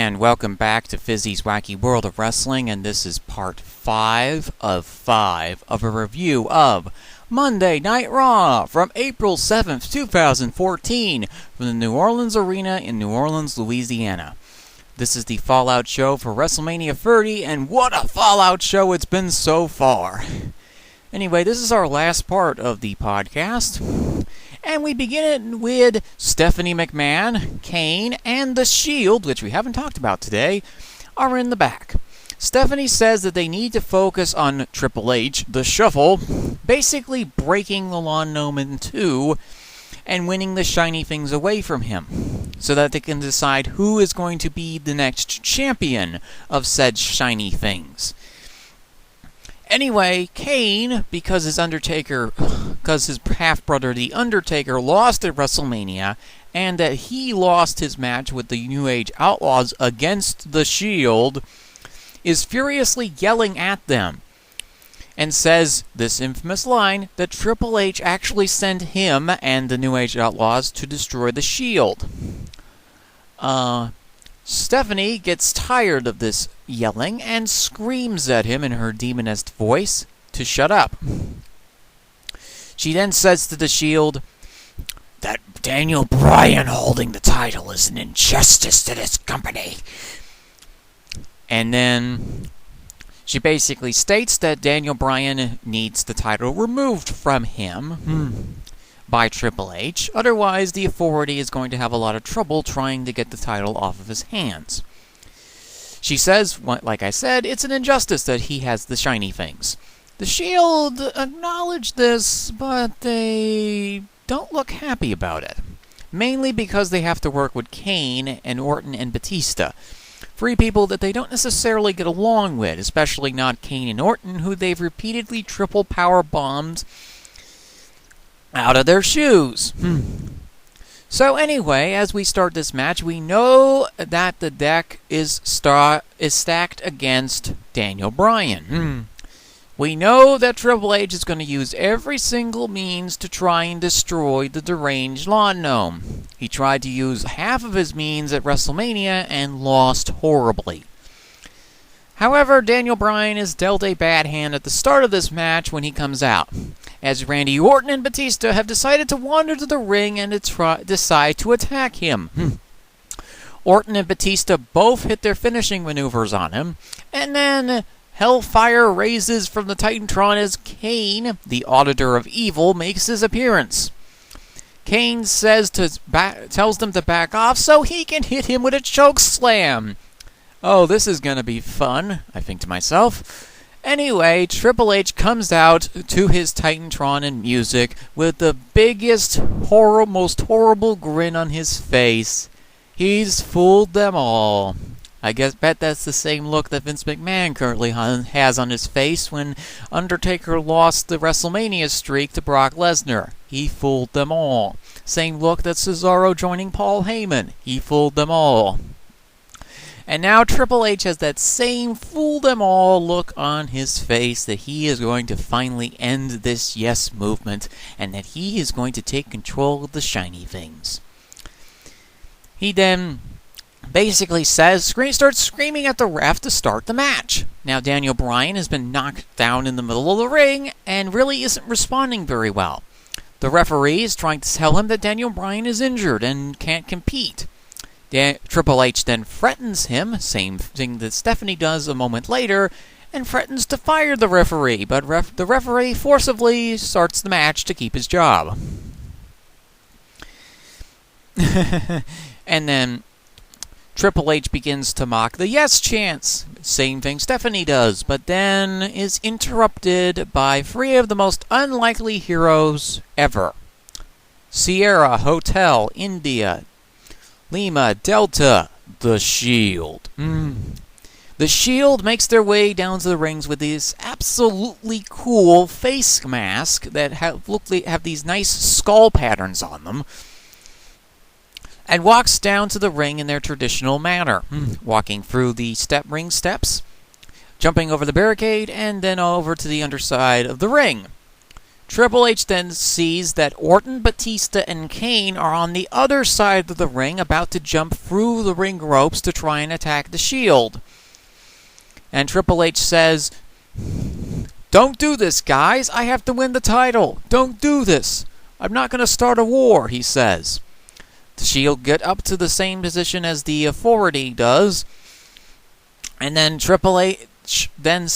And welcome back to Fizzy's Wacky World of Wrestling, and this is part 5 of 5 of a review of Monday Night Raw from April 7th, 2014, from the New Orleans Arena in New Orleans, Louisiana. This is the Fallout show for WrestleMania 30, and what a Fallout show it's been so far! Anyway, this is our last part of the podcast. And we begin it with Stephanie McMahon, Kane, and The Shield, which we haven't talked about today, are in the back. Stephanie says that they need to focus on Triple H, the Shuffle, basically breaking the Lawn Gnome in two and winning the shiny things away from him, so that they can decide who is going to be the next champion of said shiny things. Anyway, Kane, because his half-brother, The Undertaker, lost at WrestleMania, and that he lost his match with the New Age Outlaws against The Shield, is furiously yelling at them, and says this infamous line that Triple H actually sent him and the New Age Outlaws to destroy The Shield. Stephanie gets tired of this yelling and screams at him in her demoness voice to shut up. She then says to The Shield that Daniel Bryan holding the title is an injustice to this company. And then she basically states that Daniel Bryan needs the title removed from him by Triple H, otherwise the Authority is going to have a lot of trouble trying to get the title off of his hands. She says, like I said, it's an injustice that he has the shiny things. The Shield acknowledge this, but they don't look happy about it. Mainly because they have to work with Kane and Orton and Batista. Three people that they don't necessarily get along with, especially not Kane and Orton, who they've repeatedly triple power bombed out of their shoes. So anyway, as we start this match, we know that the deck is stacked against Daniel Bryan. We know that Triple H is going to use every single means to try and destroy the deranged Lawn Gnome. He tried to use half of his means at WrestleMania and lost horribly. However, Daniel Bryan is dealt a bad hand at the start of this match when he comes out, as Randy Orton and Batista have decided to wander to the ring and decide to attack him. Orton and Batista both hit their finishing maneuvers on him, and then hellfire raises from the Titantron as Kane, the Auditor of Evil, makes his appearance. Kane tells them to back off so he can hit him with a choke slam. Oh, this is going to be fun, I think to myself. Anyway, Triple H comes out to his Titantron and music with the biggest, most horrible grin on his face. He's fooled them all. I bet that's the same look that Vince McMahon currently has on his face when Undertaker lost the WrestleMania streak to Brock Lesnar. He fooled them all. Same look that Cesaro joining Paul Heyman. He fooled them all. And now Triple H has that same fool-them-all look on his face that he is going to finally end this yes movement and that he is going to take control of the shiny things. He then basically starts screaming at the ref to start the match. Now Daniel Bryan has been knocked down in the middle of the ring and really isn't responding very well. The referee is trying to tell him that Daniel Bryan is injured and can't compete. Triple H then threatens him, same thing that Stephanie does a moment later, and threatens to fire the referee, but the referee forcibly starts the match to keep his job. And then Triple H begins to mock the yes chants, same thing Stephanie does, but then is interrupted by three of the most unlikely heroes ever. Sierra, Hotel, India, Lima, Delta, The Shield. The Shield makes their way down to the rings with these absolutely cool face masks that have these nice skull patterns on them, and walks down to the ring in their traditional manner, walking through the ring steps, jumping over the barricade, and then over to the underside of the ring. Triple H then sees that Orton, Batista, and Kane are on the other side of the ring, about to jump through the ring ropes to try and attack the Shield. And Triple H says, "Don't do this, guys. I have to win the title. Don't do this. I'm not going to start a war," he says. The Shield get up to the same position as the Authority does. And then Triple H then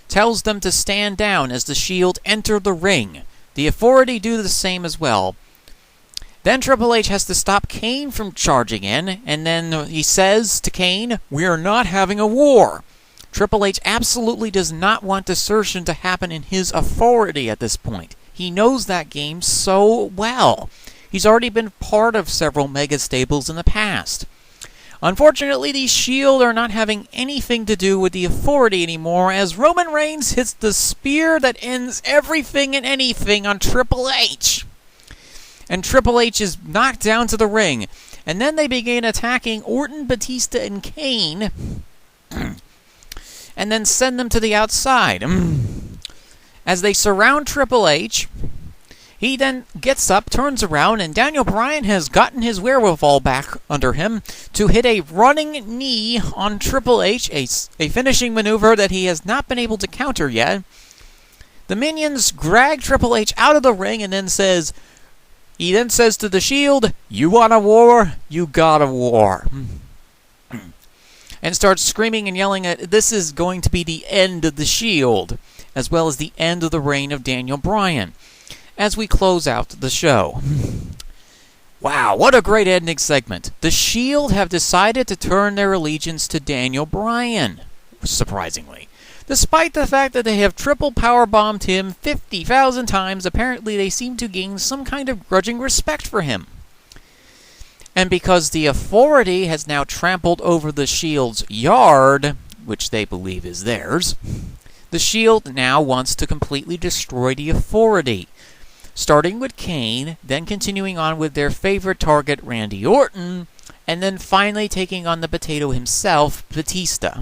tells them to stand down as the Shield enter the ring. The Authority do the same as well. Then Triple H has to stop Kane from charging in, and then he says to Kane, "We are not having a war." Triple H absolutely does not want desertion to happen in his Authority at this point. He knows that game so well. He's already been part of several mega stables in the past. Unfortunately, the Shield are not having anything to do with the Authority anymore, as Roman Reigns hits the spear that ends everything and anything on Triple H. And Triple H is knocked down to the ring. And then they begin attacking Orton, Batista, and Kane, and then send them to the outside. As they surround Triple H, he then gets up, turns around, and Daniel Bryan has gotten his wherewithal back under him to hit a running knee on Triple H, a finishing maneuver that he has not been able to counter yet. The Minions drag Triple H out of the ring and he then says to the Shield, "You want a war? You got a war." And starts screaming and yelling at, this is going to be the end of the Shield, as well as the end of the reign of Daniel Bryan, as we close out the show. Wow, what a great ending segment. The Shield have decided to turn their allegiance to Daniel Bryan, surprisingly. Despite the fact that they have triple powerbombed him 50,000 times, apparently they seem to gain some kind of grudging respect for him. And because the Authority has now trampled over the Shield's yard, which they believe is theirs, the Shield now wants to completely destroy the Authority, starting with Kane, then continuing on with their favorite target, Randy Orton, and then finally taking on the potato himself, Batista.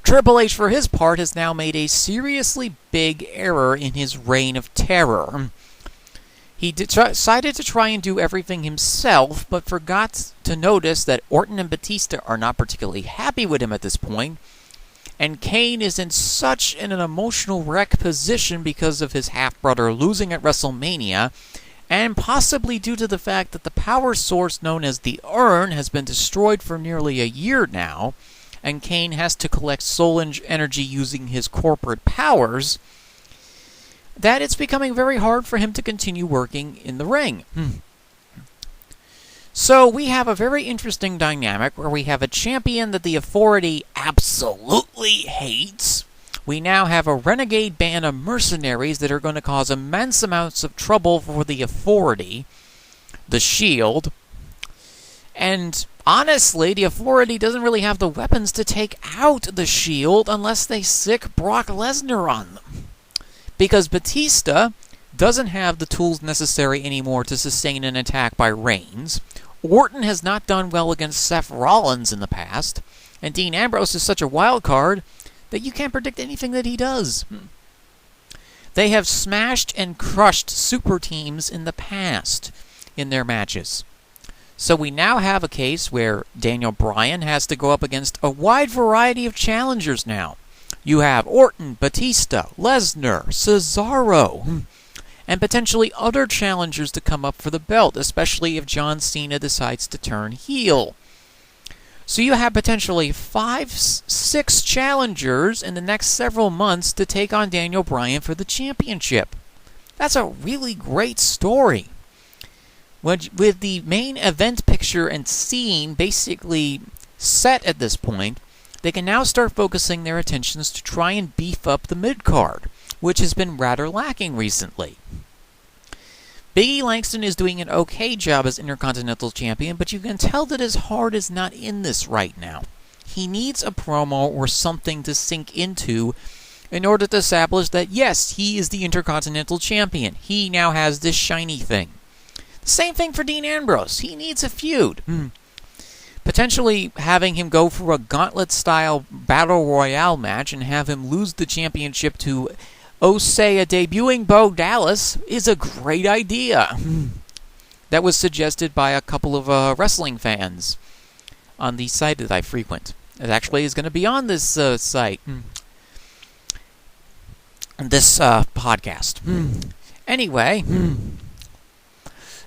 Triple H, for his part, has now made a seriously big error in his reign of terror. He decided to try and do everything himself, but forgot to notice that Orton and Batista are not particularly happy with him at this point, and Kane is in such an emotional wreck position because of his half-brother losing at WrestleMania, and possibly due to the fact that the power source known as the Urn has been destroyed for nearly a year now, and Kane has to collect soul energy using his corporate powers, that it's becoming very hard for him to continue working in the ring. So we have a very interesting dynamic where we have a champion that the Authority absolutely hates. We now have a renegade band of mercenaries that are going to cause immense amounts of trouble for the Authority, the Shield, and honestly, the Authority doesn't really have the weapons to take out the Shield unless they sick Brock Lesnar on them. Because Batista doesn't have the tools necessary anymore to sustain an attack by Reigns. Orton has not done well against Seth Rollins in the past. And Dean Ambrose is such a wild card that you can't predict anything that he does. They have smashed and crushed super teams in the past in their matches. So we now have a case where Daniel Bryan has to go up against a wide variety of challengers now. You have Orton, Batista, Lesnar, Cesaro, and potentially other challengers to come up for the belt, especially if John Cena decides to turn heel. So you have potentially 5-6 challengers in the next several months to take on Daniel Bryan for the championship. That's a really great story. With the main event picture and scene basically set at this point, they can now start focusing their attentions to try and beef up the mid-card, which has been rather lacking recently. Big E Langston is doing an okay job as Intercontinental Champion, but you can tell that his heart is not in this right now. He needs a promo or something to sink into in order to establish that, yes, he is the Intercontinental Champion. He now has this shiny thing. Same thing for Dean Ambrose. He needs a feud. Potentially having him go for a gauntlet-style battle royale match and have him lose the championship to Osea debuting Bo Dallas is a great idea. That was suggested by a couple of wrestling fans on the site that I frequent. It actually is going to be on this site. This podcast. Anyway,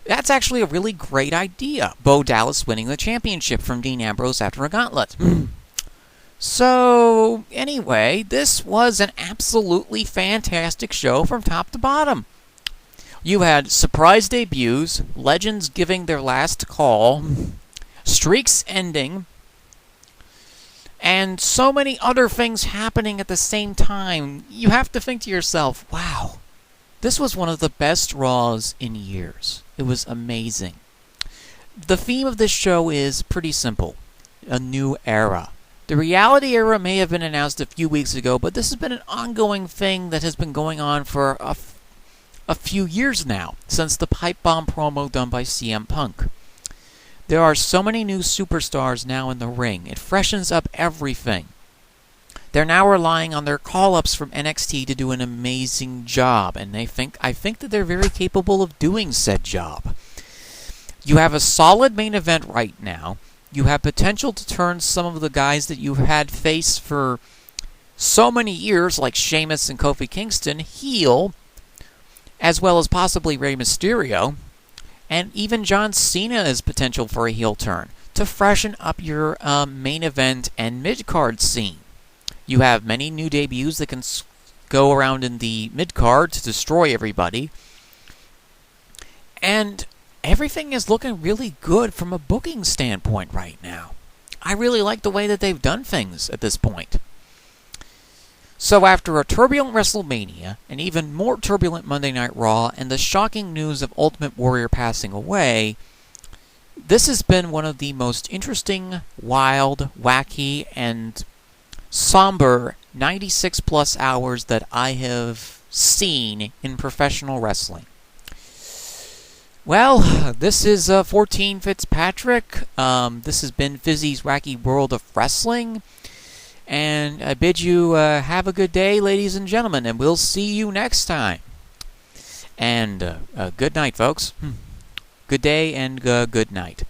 that's actually a really great idea. Bo Dallas winning the championship from Dean Ambrose after a gauntlet. So, anyway, this was an absolutely fantastic show from top to bottom. You had surprise debuts, legends giving their last call, streaks ending, and so many other things happening at the same time. You have to think to yourself, wow, this was one of the best Raws in years. It was amazing. The theme of this show is pretty simple. A new era. The reality era may have been announced a few weeks ago, but this has been an ongoing thing that has been going on for a few years now, since the pipe bomb promo done by CM Punk. There are so many new superstars now in the ring. It freshens up everything. They're now relying on their call-ups from NXT to do an amazing job, and I think that they're very capable of doing said job. You have a solid main event right now. You have potential to turn some of the guys that you've had face for so many years, like Sheamus and Kofi Kingston, heel, as well as possibly Rey Mysterio, and even John Cena has potential for a heel turn, to freshen up your main event and mid-card scene. You have many new debuts that can go around in the mid-card to destroy everybody, and everything is looking really good from a booking standpoint right now. I really like the way that they've done things at this point. So after a turbulent WrestleMania, an even more turbulent Monday Night Raw, and the shocking news of Ultimate Warrior passing away, this has been one of the most interesting, wild, wacky, and somber 96-plus hours that I have seen in professional wrestling. Well, this is 14 Fitzpatrick. This has been Fizzy's Wacky World of Wrestling. And I bid you have a good day, ladies and gentlemen, and we'll see you next time. And good night, folks. Good day and good night.